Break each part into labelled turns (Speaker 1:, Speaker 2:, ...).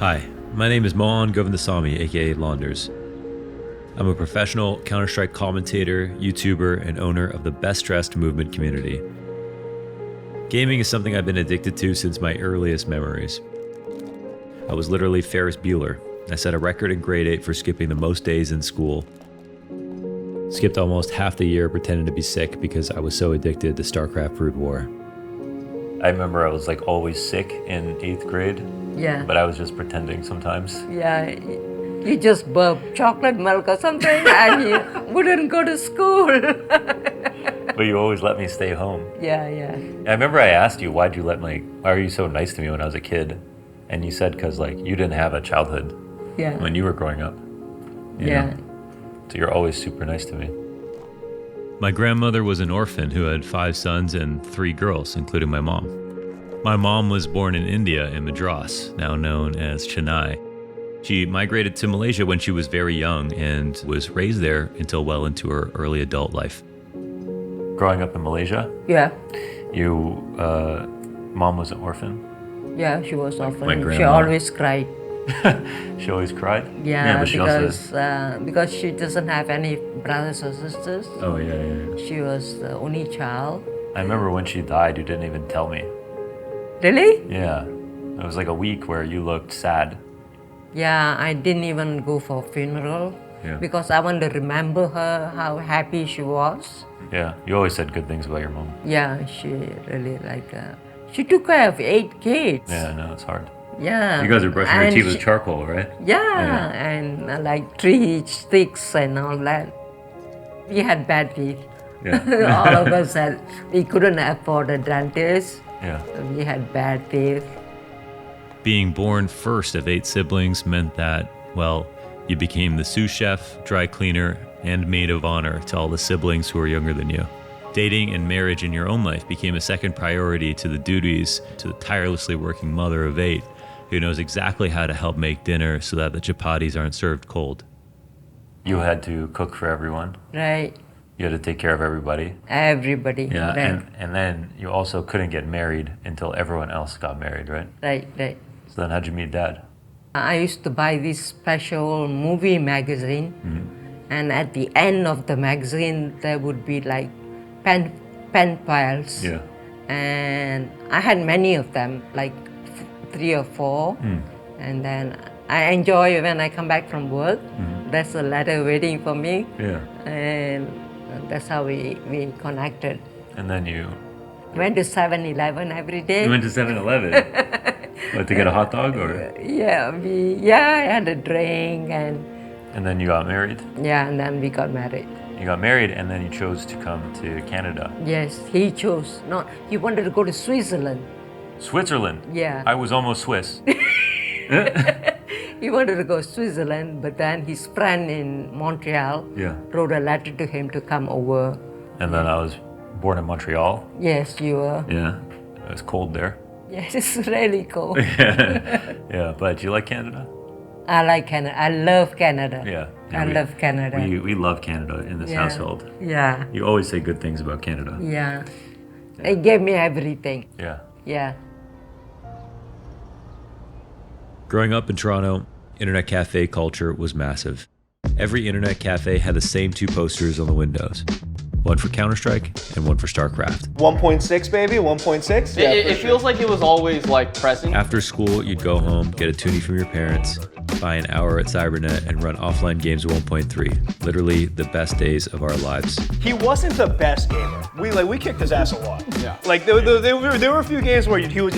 Speaker 1: Hi, my name is Mohan Govindasamy, aka Launders. I'm a professional Counter-Strike commentator, YouTuber, and owner of the Best Dressed movement community. Gaming is something I've been addicted to since my earliest memories. I was literally Ferris Bueller. I set a record in grade 8 for skipping the most days in school. Skipped almost half the year pretending to be sick because I was so addicted to StarCraft Brood War. I remember I was like always sick in 8th grade.
Speaker 2: Yeah.
Speaker 1: But I was just pretending sometimes.
Speaker 2: Yeah. You just burp chocolate milk or something and you wouldn't go to school.
Speaker 1: But you always let me stay home.
Speaker 2: Yeah.
Speaker 1: I remember I asked you, why are you so nice to me when I was a kid? And you said, because you didn't have a childhood when you were growing up. You know? So you're always super nice to me. My grandmother was an orphan who had 5 sons and 3 girls, including my mom. My mom was born in India in Madras, now known as Chennai. She migrated to Malaysia when she was very young and was raised there until well into her early adult life. Growing up in Malaysia?
Speaker 2: Yeah.
Speaker 1: Mom was an orphan?
Speaker 2: Yeah, she was orphan.
Speaker 1: My grandma.
Speaker 2: She always cried.
Speaker 1: She always cried?
Speaker 2: Yeah,
Speaker 1: but
Speaker 2: because she doesn't have any brothers or sisters.
Speaker 1: Oh, yeah.
Speaker 2: She was the only child.
Speaker 1: I remember when she died, you didn't even tell me.
Speaker 2: Really?
Speaker 1: Yeah. It was like a week where you looked sad.
Speaker 2: Yeah, I didn't even go for funeral because I want to remember her, how happy she was.
Speaker 1: Yeah, you always said good things about your mom.
Speaker 2: Yeah, she really she took care of 8 kids.
Speaker 1: Yeah, no, it's hard.
Speaker 2: Yeah.
Speaker 1: You guys are brushing your teeth with charcoal, right?
Speaker 2: Yeah, and tree sticks and all that. We had bad teeth.
Speaker 1: Yeah.
Speaker 2: All of us we couldn't afford a dentist.
Speaker 1: Yeah.
Speaker 2: We had bad teeth.
Speaker 1: Being born first of 8 siblings meant that, you became the sous chef, dry cleaner, and maid of honor to all the siblings who were younger than you. Dating and marriage in your own life became a second priority to the duties to the tirelessly working mother of 8 who knows exactly how to help make dinner so that the chapatis aren't served cold. You had to cook for everyone.
Speaker 2: Right.
Speaker 1: You had to take care of everybody.
Speaker 2: Everybody.
Speaker 1: Yeah,
Speaker 2: right.
Speaker 1: and then you also couldn't get married until everyone else got married, right?
Speaker 2: Right.
Speaker 1: So then how'd you meet Dad?
Speaker 2: I used to buy this special movie magazine, and at the end of the magazine there would be pen pals.
Speaker 1: Yeah.
Speaker 2: And I had many of them, 3 or 4. And then I enjoy when I come back from work. There's a letter waiting for me.
Speaker 1: Yeah.
Speaker 2: And that's how we connected.
Speaker 1: And then you
Speaker 2: went to 7-Eleven every day.
Speaker 1: You went to 7-Eleven? What, to get a hot dog or?
Speaker 2: Yeah, I had a drink
Speaker 1: And then you got married?
Speaker 2: Yeah, and then we got married.
Speaker 1: You got married and then you chose to come to Canada.
Speaker 2: Yes, he chose. No, he wanted to go to Switzerland.
Speaker 1: Switzerland?
Speaker 2: Yeah.
Speaker 1: I was almost Swiss.
Speaker 2: He wanted to go to Switzerland, but then his friend in Montreal wrote a letter to him to come over.
Speaker 1: And then I was born in Montreal.
Speaker 2: Yes, you were.
Speaker 1: Yeah, it was cold there.
Speaker 2: Yes, it's really cold.
Speaker 1: Yeah, but do you like Canada?
Speaker 2: I like Canada. I love Canada.
Speaker 1: Yeah,
Speaker 2: I love Canada.
Speaker 1: We love Canada in this household.
Speaker 2: Yeah.
Speaker 1: You always say good things about Canada.
Speaker 2: Yeah. It gave me everything.
Speaker 1: Yeah.
Speaker 2: Yeah.
Speaker 1: Growing up in Toronto, internet cafe culture was massive. Every internet cafe had the same 2 posters on the windows. One for Counter-Strike and one for StarCraft.
Speaker 3: 1.6, baby, 1.6?
Speaker 4: Yeah, it feels like it was always present.
Speaker 1: After school, you'd go home, get a toonie from your parents, buy an hour at CyberNet, and run offline games at 1.3. Literally the best days of our lives.
Speaker 3: He wasn't the best gamer. We kicked his ass a lot.
Speaker 4: Yeah.
Speaker 3: There were a few games where he was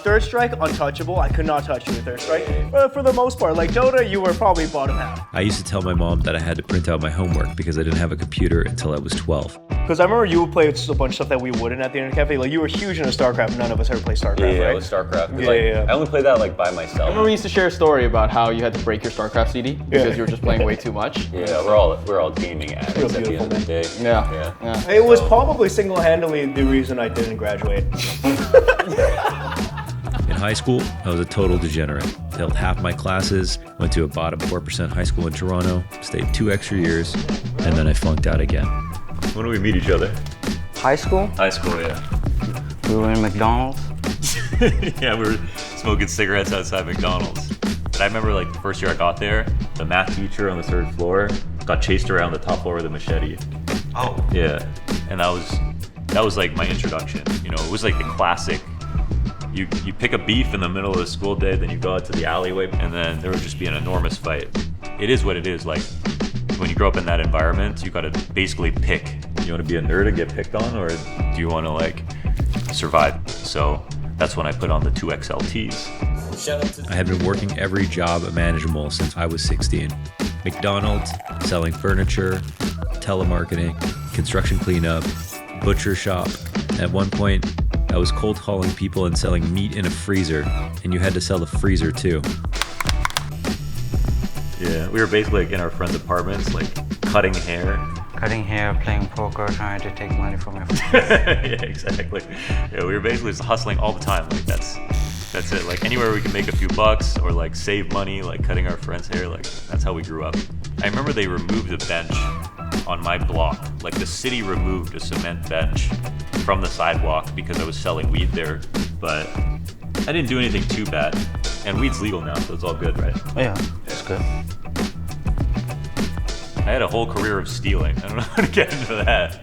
Speaker 3: Third Strike, untouchable. I could not touch you with Third Strike. But for the most part, Dota, you were probably bottom half.
Speaker 1: I used to tell my mom that I had to print out my homework because I didn't have a computer until I was 12.
Speaker 3: Because I remember you would play a bunch of stuff that we wouldn't at the internet cafe. You were huge into StarCraft. None of us ever played StarCraft,
Speaker 5: Yeah,
Speaker 3: right?
Speaker 5: it was StarCraft.
Speaker 3: Yeah.
Speaker 5: I only played that by myself.
Speaker 4: I remember we used to share a story about how you had to break your StarCraft CD because you were just playing way too much.
Speaker 5: Yeah, we're all gaming addicts at the end of the day.
Speaker 4: Yeah.
Speaker 3: It was probably single-handedly the reason I didn't graduate.
Speaker 1: In high school, I was a total degenerate. Failed half my classes, went to a bottom 4% high school in Toronto, stayed 2 extra years, and then I flunked out again. When did we meet each other?
Speaker 6: High school?
Speaker 1: High school, yeah.
Speaker 6: We were in McDonald's.
Speaker 1: Yeah, we were smoking cigarettes outside McDonald's. But I remember like the first year I got there, the math teacher on the 3rd floor got chased around the top floor with a machete.
Speaker 6: Oh.
Speaker 1: Yeah, and that was like my introduction. You know, it was like the classic. You pick a beef in the middle of the school day, then you go out to the alleyway, and then there would just be an enormous fight. It is what it is. Like when you grow up in that environment, you got to basically pick. You want to be a nerd and get picked on, or do you want to like survive? So that's when I put on the 2XLTs. I had been working every job imaginable since I was 16. McDonald's, selling furniture, telemarketing, construction cleanup, butcher shop. At one point, I was cold calling people and selling meat in a freezer, and you had to sell the freezer too. Yeah, we were basically like in our friends' apartments, like cutting hair.
Speaker 6: Cutting hair, playing poker, trying to take money from my friends.
Speaker 1: Yeah, exactly. Yeah, we were basically just hustling all the time. Like that's it. Like anywhere we could make a few bucks or like save money, like cutting our friends' hair, like that's how we grew up. I remember they removed the bench on my block. Like the city removed a cement bench from the sidewalk because I was selling weed there. But I didn't do anything too bad. And weed's legal now, so it's all good, right?
Speaker 6: Yeah, it's good.
Speaker 1: I had a whole career of stealing. I don't know how to get into that.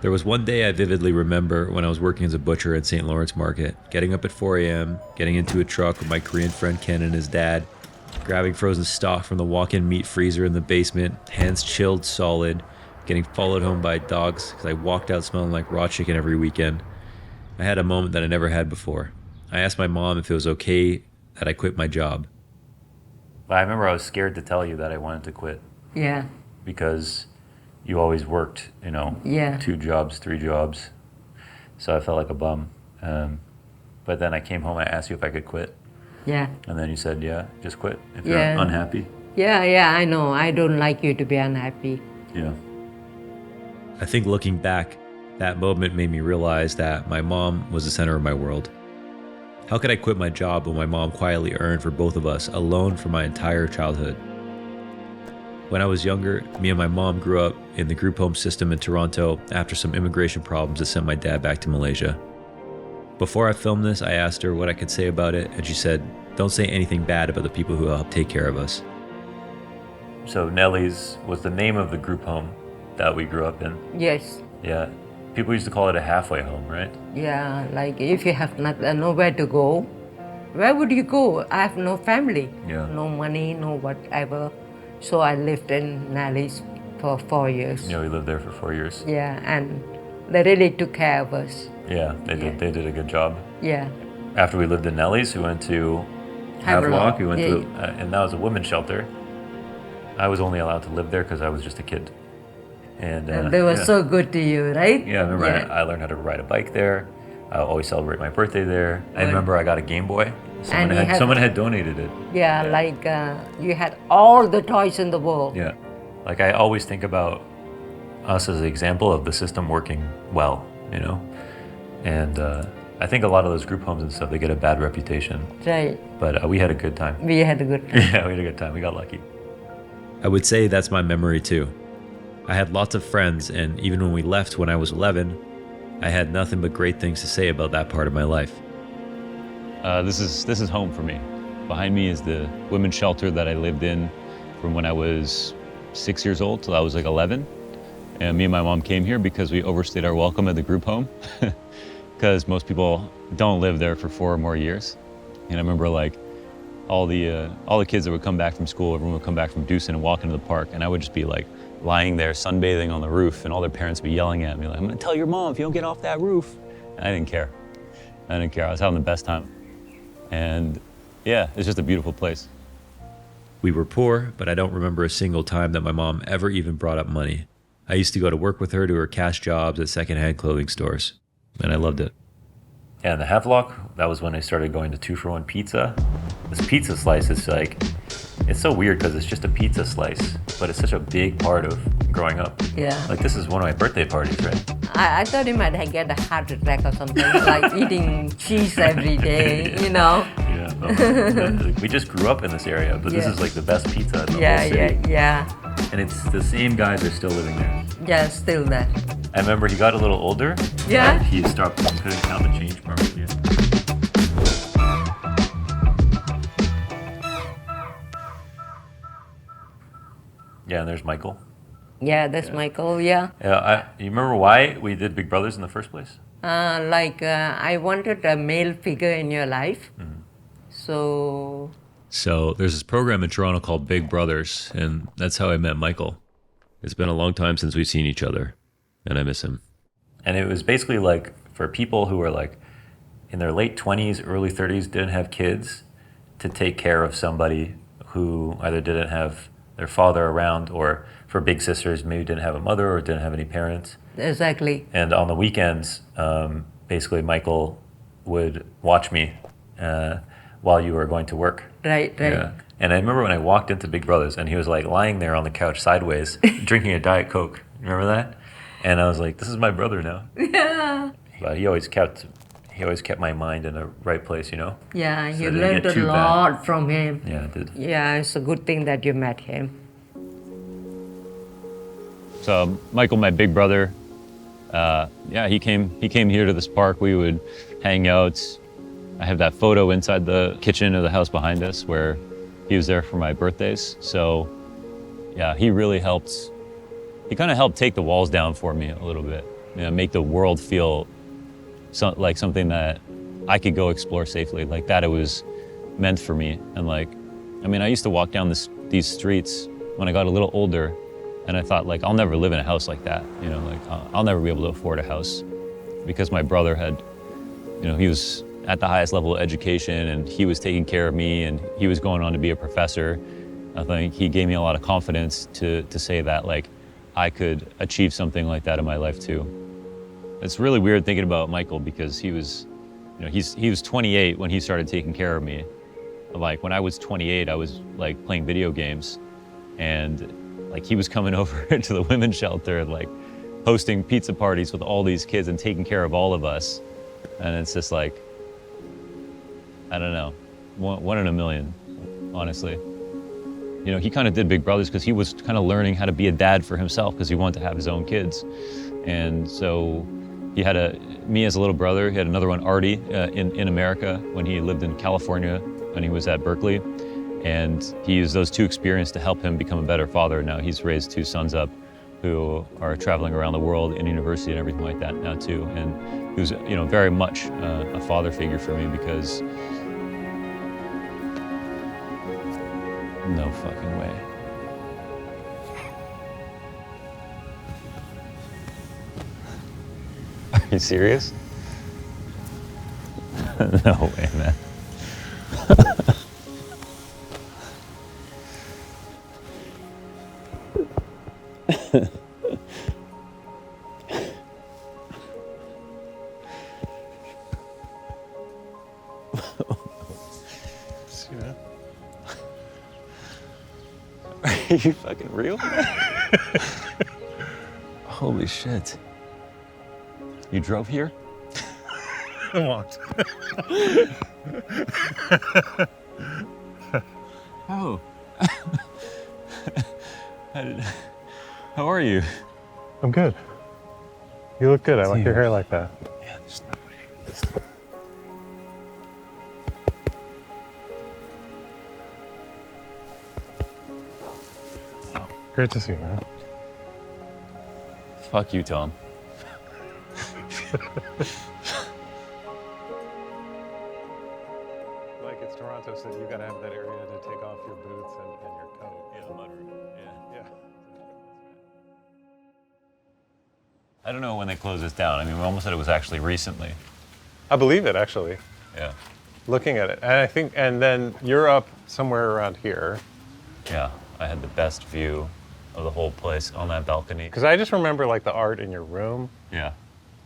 Speaker 1: There was one day I vividly remember when I was working as a butcher at St. Lawrence Market, getting up at 4 a.m., getting into a truck with my Korean friend Ken and his dad, grabbing frozen stock from the walk-in meat freezer in the basement, hands chilled solid, getting followed home by dogs because I walked out smelling like raw chicken every weekend. I had a moment that I never had before. I asked my mom if it was okay that I quit my job. But I remember I was scared to tell you that I wanted to quit.
Speaker 2: Yeah.
Speaker 1: Because you always worked, you know, 2 jobs, 3 jobs. So I felt like a bum. But then I came home and I asked you if I could quit.
Speaker 2: Yeah.
Speaker 1: And then you said, yeah, just quit if you're unhappy.
Speaker 2: Yeah, I know. I don't like you to be unhappy.
Speaker 1: Yeah. I think looking back, that moment made me realize that my mom was the center of my world. How could I quit my job when my mom quietly earned for both of us alone for my entire childhood? When I was younger, me and my mom grew up in the group home system in Toronto after some immigration problems that sent my dad back to Malaysia. Before I filmed this, I asked her what I could say about it, and she said, "Don't say anything bad about the people who help take care of us." So Nellie's was the name of the group home that we grew up in?
Speaker 2: Yes.
Speaker 1: Yeah. People used to call it a halfway home, right?
Speaker 2: Yeah, like if you have nowhere to go, where would you go? I have no family, no money, no whatever. So I lived in Nellie's for 4 years.
Speaker 1: Yeah, we lived there for 4 years.
Speaker 2: Yeah, and they really took care of us.
Speaker 1: Yeah, they did. They did a good job.
Speaker 2: Yeah.
Speaker 1: After we lived in Nellie's, we went to Havelock. We went to, and that was a women's shelter. I was only allowed to live there because I was just a kid. And
Speaker 2: they were so good to you, right?
Speaker 1: Yeah, I remember I learned how to ride a bike there. I always celebrate my birthday there. I remember I got a Game Boy. Someone had donated it.
Speaker 2: Yeah, like you had all the toys in the world.
Speaker 1: Yeah, like I always think about us as an example of the system working well, you know? And I think a lot of those group homes and stuff, they get a bad reputation.
Speaker 2: Right.
Speaker 1: But we had a good time.
Speaker 2: We had a good time.
Speaker 1: Yeah, we had a good time. We got lucky. I would say that's my memory too. I had lots of friends, and even when we left when I was 11, I had nothing but great things to say about that part of my life.
Speaker 5: This is home for me. Behind me is the women's shelter that I lived in from when I was 6 years old till I was like 11. And me and my mom came here because we overstayed our welcome at the group home. Because most people don't live there for 4 or more years. And I remember like all the kids that would come back from school, everyone would come back from Dewson and walk into the park, and I would just be like lying there sunbathing on the roof, and all their parents would be yelling at me like, "I'm gonna tell your mom if you don't get off that roof." And I didn't care. I was having the best time. And yeah, it's just a beautiful place.
Speaker 1: We were poor, but I don't remember a single time that my mom ever even brought up money. I used to go to work with her to her cash jobs at secondhand clothing stores, and I loved it. Yeah, in the Havelock, that was when I started going to 2-for-1 pizza. This pizza slice is like, it's so weird because it's just a pizza slice, but it's such a big part of growing up.
Speaker 2: Yeah.
Speaker 1: Like this is one of my birthday parties, right?
Speaker 2: I thought you might get a heart attack or something, like eating cheese every day, you know?
Speaker 1: Yeah, no, we just grew up in this area, but this is like the best pizza in the whole city.
Speaker 2: Yeah.
Speaker 1: And it's the same guys are still living there.
Speaker 2: Yeah, still there.
Speaker 1: I remember he got a little older.
Speaker 2: Yeah.
Speaker 1: He stopped, couldn't count the change properly. Yeah, and there's Michael.
Speaker 2: Yeah, that's Michael, yeah.
Speaker 1: Yeah, you remember why we did Big Brothers in the first place?
Speaker 2: I wanted a male figure in your life. So
Speaker 1: there's this program in Toronto called Big Brothers, and that's how I met Michael. It's been a long time since we've seen each other, and I miss him. And it was basically like for people who were like in their late 20s, early 30s, didn't have kids, to take care of somebody who either didn't have their father around, or for big sisters, maybe didn't have a mother or didn't have any parents.
Speaker 2: exactly.
Speaker 1: And on the weekends, basically Michael would watch me while you were going to work.
Speaker 2: Right.
Speaker 1: Yeah. And I remember when I walked into Big Brothers and he was like lying there on the couch sideways, drinking a Diet Coke. Remember that? And I was like, this is my brother now.
Speaker 2: Yeah.
Speaker 1: But he always kept my mind in the right place, you know?
Speaker 2: Yeah,
Speaker 1: So
Speaker 2: you
Speaker 1: it didn't
Speaker 2: learned
Speaker 1: get
Speaker 2: a
Speaker 1: too bad.
Speaker 2: lot from him.
Speaker 1: Yeah, it did.
Speaker 2: Yeah, it's a good thing that you met him.
Speaker 5: So Michael, my big brother, he came here to this park. We would hang out. I have that photo inside the kitchen of the house behind us where he was there for my birthdays. So yeah, he really helped. He kind of helped take the walls down for me a little bit, make the world feel like something that I could go explore safely, like that it was meant for me. And I used to walk down these streets when I got a little older, and I thought, like, I'll never live in a house like that, I'll never be able to afford a house, because my brother had, he was at the highest level of education, and he was taking care of me, and he was going on to be a professor. I think he gave me a lot of confidence to say that, like, I could achieve something like that in my life too. It's really weird thinking about Michael, because he was 28 when he started taking care of me. Like, when I was 28, I was like playing video games, and like he was coming over to the women's shelter and like hosting pizza parties with all these kids and taking care of all of us. And it's just like, I don't know, one in a million, honestly. He kind of did Big Brothers because he was kind of learning how to be a dad for himself, because he wanted to have his own kids. And so he had me as a little brother. He had another one, Artie, in America when he lived in California when he was at Berkeley. And he used those two experiences to help him become a better father. Now he's raised two sons up who are traveling around the world in university and everything like that now too. And he was, very much a father figure for me, because no fucking way. Are you serious? No way, man.
Speaker 1: See that?
Speaker 5: Are you fucking real? Holy shit. You drove here?
Speaker 1: I walked.
Speaker 5: Oh. How are you?
Speaker 7: I'm good. You look good. I like your hair like that.
Speaker 1: Yeah, there's no way.
Speaker 7: Great to see you, man.
Speaker 5: Fuck you, Tom.
Speaker 7: Like, it's Toronto, so you gotta have that area to take off your boots and your coat.
Speaker 5: Yeah, the mudroom. Yeah.
Speaker 7: Yeah.
Speaker 5: I don't know when they closed this down. I mean, we almost said it was actually recently.
Speaker 7: I believe it, actually.
Speaker 5: Yeah.
Speaker 7: Looking at it. And I think, and then you're up somewhere around here.
Speaker 5: Yeah. I had the best view of the whole place on that balcony.
Speaker 7: Because I just remember, like, the art in your room.
Speaker 5: Yeah.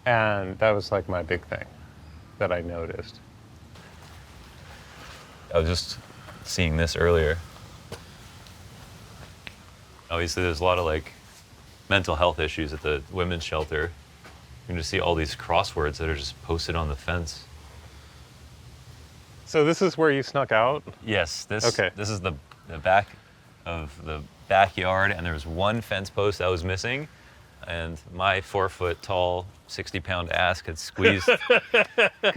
Speaker 7: And that was, like, my big thing that I noticed.
Speaker 5: I was just seeing this earlier. Obviously, there's a lot of like mental health issues at the women's shelter. You can just see all these crosswords that are just posted on the fence.
Speaker 7: So this is where you snuck out?
Speaker 5: Yes, this is the back of the backyard, and there was one fence post that was missing, and my 4-foot tall, 60-pound ass could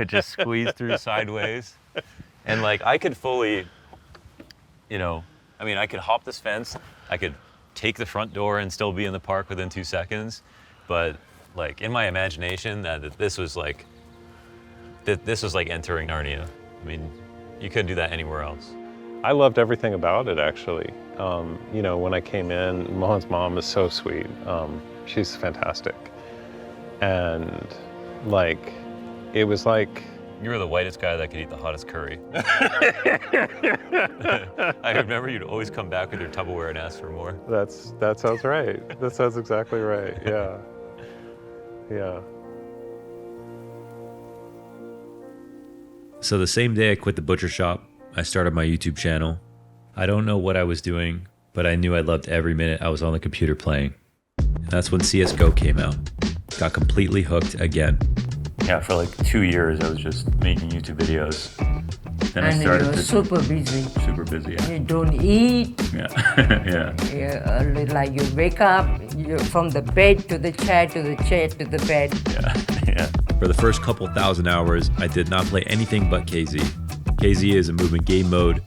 Speaker 5: just squeeze through sideways. And like I could fully, I could hop this fence, I could take the front door and still be in the park within 2 seconds. But like in my imagination, that this was like entering Narnia. I mean, you couldn't do that anywhere else.
Speaker 7: I loved everything about it, actually. You know, when I came in, Mohan's mom is so sweet. She's fantastic. And like, it was like...
Speaker 5: You were the whitest guy that could eat the hottest curry. I remember you'd always come back with your Tupperware and ask for more.
Speaker 7: That sounds right. That sounds exactly right, yeah. Yeah.
Speaker 1: So the same day I quit the butcher shop, I started my YouTube channel. I don't know what I was doing, but I knew I loved every minute I was on the computer playing. And that's when CSGO came out. Got completely hooked again. Yeah, for like 2 years I was just making YouTube videos. Then I started
Speaker 2: you're super busy.
Speaker 1: Super busy, yeah.
Speaker 2: You don't eat.
Speaker 1: Yeah.
Speaker 2: Yeah, like you wake up, you're from the bed to the chair to the chair to the bed.
Speaker 1: Yeah. For the first couple thousand hours, I did not play anything but KZ. KZ is a movement game mode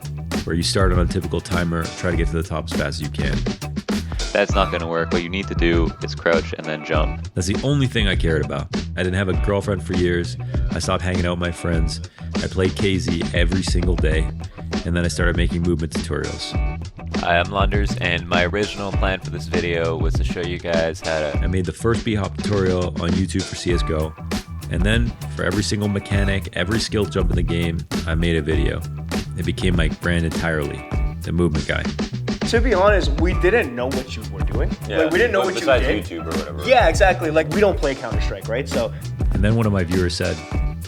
Speaker 1: where you start on a typical timer, try to get to the top as fast as you can.
Speaker 5: That's not gonna work. What you need to do is crouch and then jump.
Speaker 1: That's the only thing I cared about. I didn't have a girlfriend for years. I stopped hanging out with my friends. I played KZ every single day. And then I started making movement tutorials.
Speaker 5: Hi, I'm Launders, and my original plan for this video was to show you guys how to...
Speaker 1: I made the first B-hop tutorial on YouTube for CSGO. And then for every single mechanic, every skill jump in the game, I made a video. It became my brand entirely, the movement guy.
Speaker 3: To be honest, we didn't know what you were doing.
Speaker 5: Yeah.
Speaker 3: Like, we didn't know what you did.
Speaker 5: Besides YouTube or whatever.
Speaker 3: Yeah, exactly. Like, we don't play Counter-Strike, right? So.
Speaker 1: And then one of my viewers said,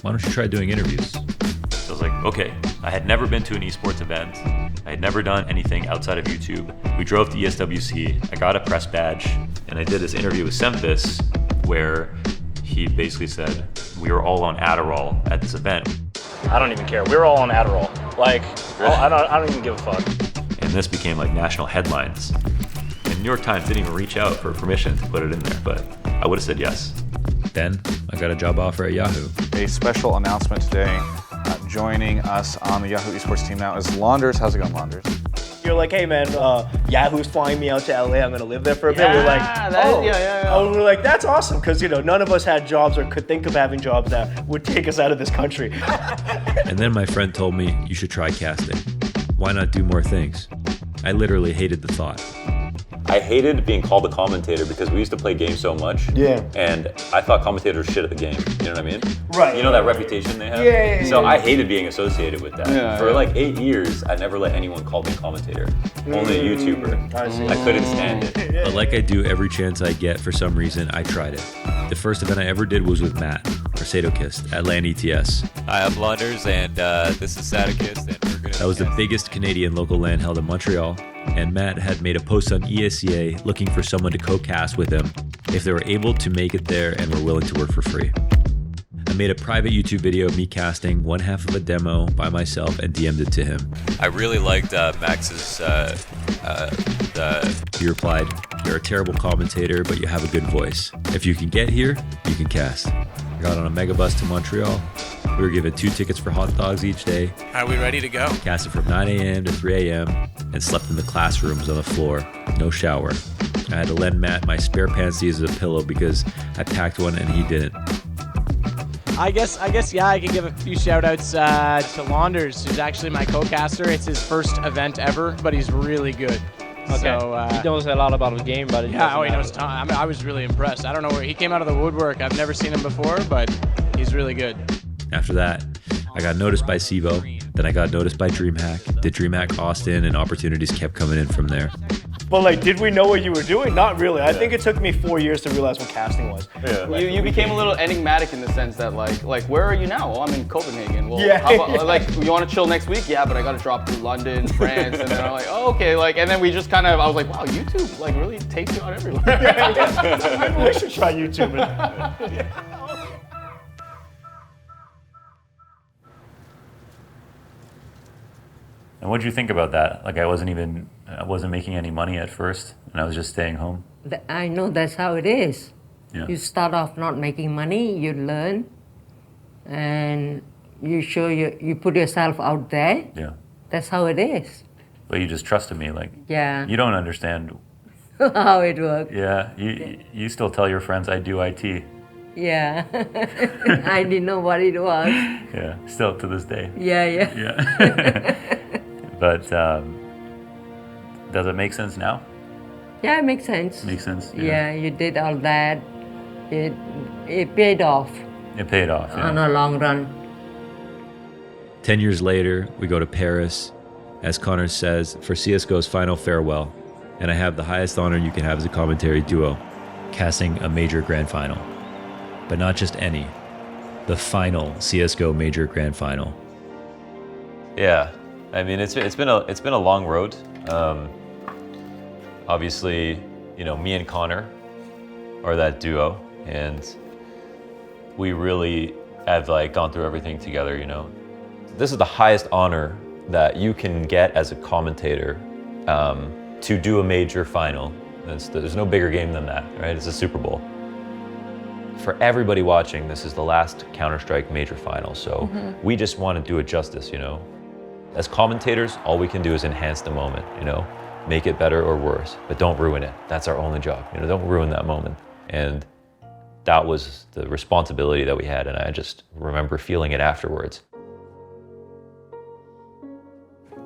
Speaker 1: why don't you try doing interviews?
Speaker 8: So I was like, okay. I had never been to an esports event. I had never done anything outside of YouTube. We drove to ESWC. I got a press badge, and I did this interview with Semphis where he basically said we were all on Adderall at this event.
Speaker 9: I don't even care. We were all on Adderall. Like, I don't even give a fuck.
Speaker 8: And this became like national headlines. And New York Times didn't even reach out for permission to put it in there, but I would have said yes.
Speaker 1: Then I got a job offer at Yahoo.
Speaker 10: A special announcement today. Joining us on the Yahoo esports team now is Launders. How's it going, Launders?
Speaker 3: You're like, hey man, Yahoo's flying me out to LA. I'm gonna live there for a bit. We're like, oh, we're like, that's awesome, because you know none of us had jobs or could think of having jobs that would take us out of this country.
Speaker 1: And then my friend told me you should try casting. Why not do more things? I literally hated the thought.
Speaker 8: I hated being called a commentator because we used to play games so much.
Speaker 3: Yeah.
Speaker 8: And I thought commentators were shit at the game. You know what I mean?
Speaker 3: Right.
Speaker 8: You know that reputation they have?
Speaker 3: Yeah.
Speaker 8: So I hated being associated with that.
Speaker 10: Yeah,
Speaker 8: For like 8 years, I never let anyone call me commentator. Only a YouTuber.
Speaker 3: I see.
Speaker 8: I couldn't stand it.
Speaker 1: But like I do every chance I get, for some reason, I tried it. The first event I ever did was with Matt, or Sadokist, at LAN ETS.
Speaker 5: Hi, I'm Launders, and this is Sadokist, and we're gonna...
Speaker 1: That was the biggest Canadian local LAN held in Montreal, and Matt had made a post on ESCA looking for someone to co-cast with him if they were able to make it there and were willing to work for free. I made a private YouTube video of me casting one half of a demo by myself and DM'd it to him.
Speaker 5: I really liked Max's...
Speaker 1: He replied, "You're a terrible commentator, but you have a good voice. If you can get here, you can cast." I got on a megabus to Montreal. We were given 2 tickets for hot dogs each day.
Speaker 11: Are we ready to go?
Speaker 1: Casted from 9 a.m. to 3 a.m. and slept in the classrooms on the floor. No shower. I had to lend Matt my spare panties as a pillow because I packed one and he didn't.
Speaker 11: I guess, yeah, I can give a few shout outs to Launders, who's actually my co-caster. It's his first event ever, but he's really good.
Speaker 9: Okay.
Speaker 11: So,
Speaker 9: he knows a lot about the game, but
Speaker 11: he knows a ton. I mean, I was really impressed. I don't know where he came out of the woodwork. I've never seen him before, but he's really good.
Speaker 1: After that, I got noticed by Sivo. Then I got noticed by DreamHack. Did DreamHack Austin, and opportunities kept coming in from there.
Speaker 3: But like, did we know what you were doing? Not really. I think it took me 4 years to realize what casting was.
Speaker 4: Yeah. You became a little enigmatic in the sense that like where are you now? Well, I'm in Copenhagen. Well,
Speaker 3: yeah.
Speaker 4: How about, like, you want to chill next week? Yeah, but I got to drop to London, France, and then I'm like, oh, okay. Like, and then we just kind of, I was like, wow, YouTube like really takes you out everywhere.
Speaker 3: Maybe we should try YouTube.
Speaker 8: And what did you think about that? Like I wasn't making any money at first, and I was just staying home.
Speaker 2: I know that's how it is.
Speaker 8: Yeah.
Speaker 2: You start off not making money, you learn, and you put yourself out there.
Speaker 8: Yeah.
Speaker 2: That's how it is.
Speaker 8: But you just trusted me, like.
Speaker 2: Yeah.
Speaker 8: You don't understand
Speaker 2: how it works.
Speaker 1: Yeah, you still tell your friends I do IT.
Speaker 2: Yeah, I didn't know what it was.
Speaker 1: Yeah, still to this day.
Speaker 2: Yeah.
Speaker 1: But does it make sense now?
Speaker 2: Yeah, it makes sense.
Speaker 1: Makes sense.
Speaker 2: Yeah, you did all that. It paid off.
Speaker 1: It paid off. Yeah.
Speaker 2: On a long run.
Speaker 8: 10 years later, we go to Paris, as Connor says, for CSGO's final farewell. And I have the highest honor you can have as a commentary duo, casting a major grand final. But not just any, the final CSGO major grand final.
Speaker 1: Yeah, I mean it's been a long road. Obviously, you know, me and Connor are that duo, and we really have like gone through everything together. You know, this is the highest honor that you can get as a commentator, to do a major final. There's no bigger game than that, right? It's a Super Bowl. For everybody watching, this is the last Counter-Strike major final, so we just want to do it justice, you know? As commentators, all we can do is enhance the moment, you know? Make it better or worse, but don't ruin it. That's our only job, you know? Don't ruin that moment. And that was the responsibility that we had, and I just remember feeling it afterwards.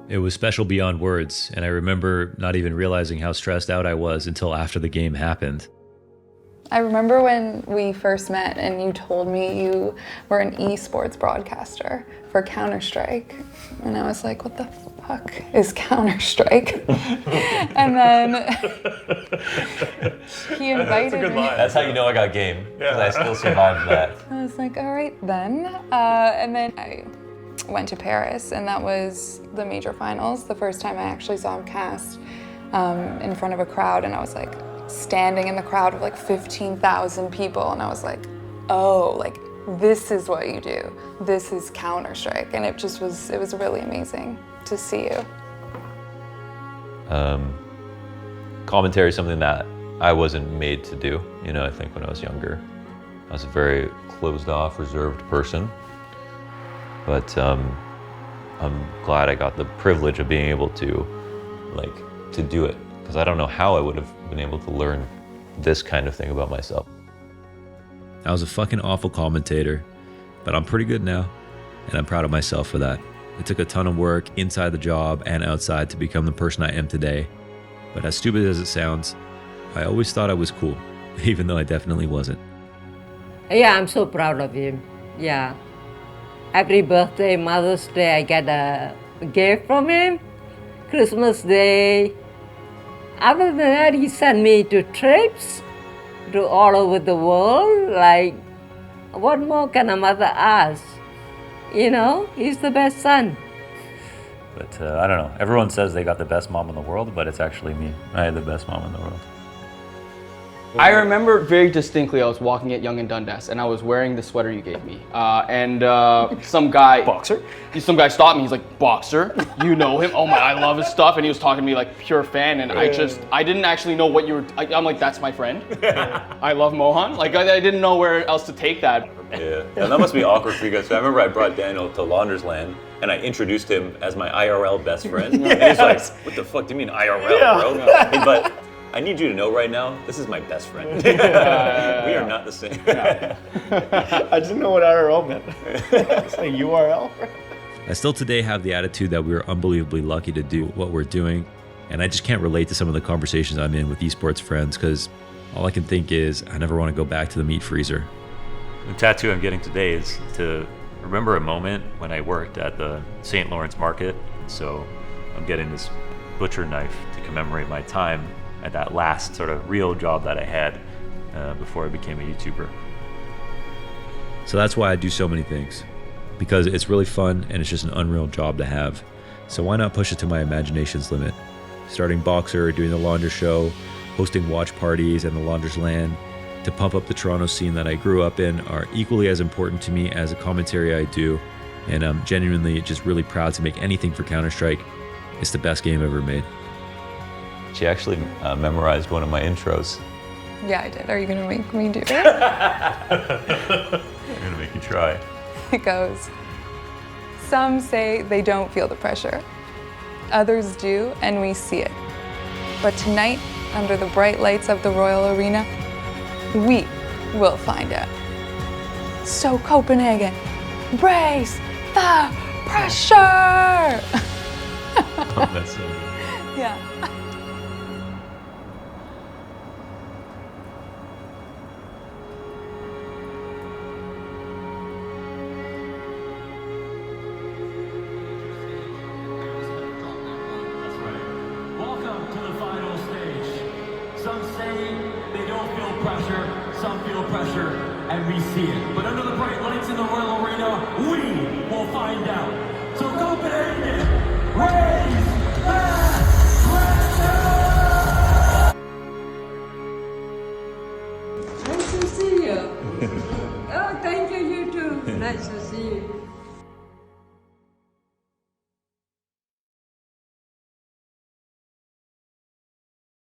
Speaker 8: It was special beyond words, and I remember not even realizing how stressed out I was until after the game happened.
Speaker 12: I remember when we first met and you told me you were an esports broadcaster for Counter-Strike. And I was like, what the fuck is Counter-Strike? And then he invited me.
Speaker 1: That's how you know I got game, because I still survived that.
Speaker 12: I was like, all right then. And then I went to Paris, and that was the major finals. The first time I actually saw him cast in front of a crowd, and I was like, standing in the crowd of like 15,000 people, and I was like, oh, like this is what you do. This is Counter-Strike, and it was really amazing to see you.
Speaker 1: Commentary is something that I wasn't made to do. You know, I think when I was younger, I was a very closed off, reserved person. But I'm glad I got the privilege of being able to do it, because I don't know how I would have been able to learn this kind of thing about myself.
Speaker 8: I was a fucking awful commentator, but I'm pretty good now, and I'm proud of myself for that. It took a ton of work inside the job and outside to become the person I am today. But as stupid as it sounds, I always thought I was cool, even though I definitely wasn't.
Speaker 2: Yeah, I'm so proud of him. Yeah. Every birthday, Mother's Day, I get a gift from him. Christmas Day. Other than that, he sent me to trips to all over the world. Like, what more can a mother ask? You know, he's the best son.
Speaker 1: But I don't know. Everyone says they got the best mom in the world, but it's actually me. I had the best mom in the world.
Speaker 4: I remember very distinctly, I was walking at Yonge and Dundas, and I was wearing the sweater you gave me. Some guy...
Speaker 3: Boxer?
Speaker 4: Some guy stopped me, he's like, Boxer? You know him? Oh my, I love his stuff. And he was talking to me like pure fan, and I didn't actually know what you were... I'm like, that's my friend. I love Mohan. Like, I didn't know where else to take that.
Speaker 1: Yeah, and that must be awkward for you guys. I remember I brought Daniel to Launders land, and I introduced him as my IRL best friend. And he's like, what the fuck do you mean IRL, bro? But I need you to know right now, this is my best friend. We are not the same.
Speaker 3: I didn't know what IRL meant. It's like URL.
Speaker 8: I still today have the attitude that we were unbelievably lucky to do what we're doing, and I just can't relate to some of the conversations I'm in with esports friends, because all I can think is I never want to go back to the meat freezer.
Speaker 1: The tattoo I'm getting today is to remember a moment when I worked at the St. Lawrence market. So I'm getting this butcher knife to commemorate my time at that last sort of real job that I had before I became a YouTuber.
Speaker 8: So that's why I do so many things, because it's really fun and it's just an unreal job to have. So why not push it to my imagination's limit? Starting Boxer, doing the Launders show, hosting watch parties and the Launders LAN, to pump up the Toronto scene that I grew up in are equally as important to me as the commentary I do, and I'm genuinely just really proud to make anything for Counter-Strike. It's the best game ever made.
Speaker 1: She actually memorized one of my intros.
Speaker 12: Yeah, I did. Are you gonna make me do it?
Speaker 1: I'm gonna make you try.
Speaker 12: It goes, some say they don't feel the pressure. Others do, and we see it. But tonight, under the bright lights of the Royal Arena? We will find out. So Copenhagen, brace the pressure!
Speaker 1: Oh, that's so good.
Speaker 12: Yeah.
Speaker 13: Welcome to the final stage. Some say they don't feel pressure, some feel pressure, and we see it. But under the bright lights in the Royal Arena, we will find out. So Copenhagen, raise that pressure!
Speaker 2: Nice to see you. Oh, thank you, you too. Nice to see you.